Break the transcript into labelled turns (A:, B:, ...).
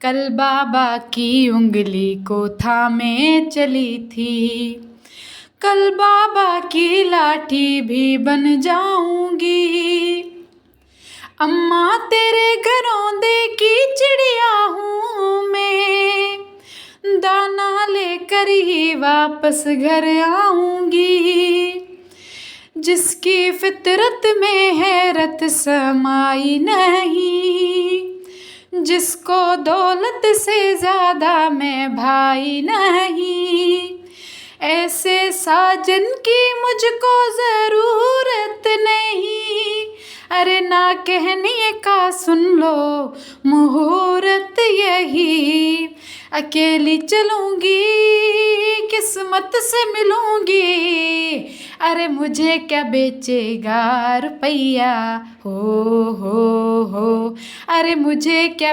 A: कल बाबा की उंगली को थामे चली थी, कल बाबा की लाठी भी बन जाऊंगी। अम्मा तेरे घरौंदे की चिड़िया हूँ मैं, दाना लेकर ही वापस घर आऊंगी। जिसकी फितरत में हैरत समाई नहीं, जिसको दौलत से ज़्यादा मैं भाई नहीं, ऐसे साजन की मुझको ज़रूरत नहीं। अरे ना कहने का सुन लो मुहूर्त यही, अकेली चलूँगी किस्मत से मिलूँगी। अरे मुझे क्या बेचेगा रुपैया हो, अरे मुझे क्या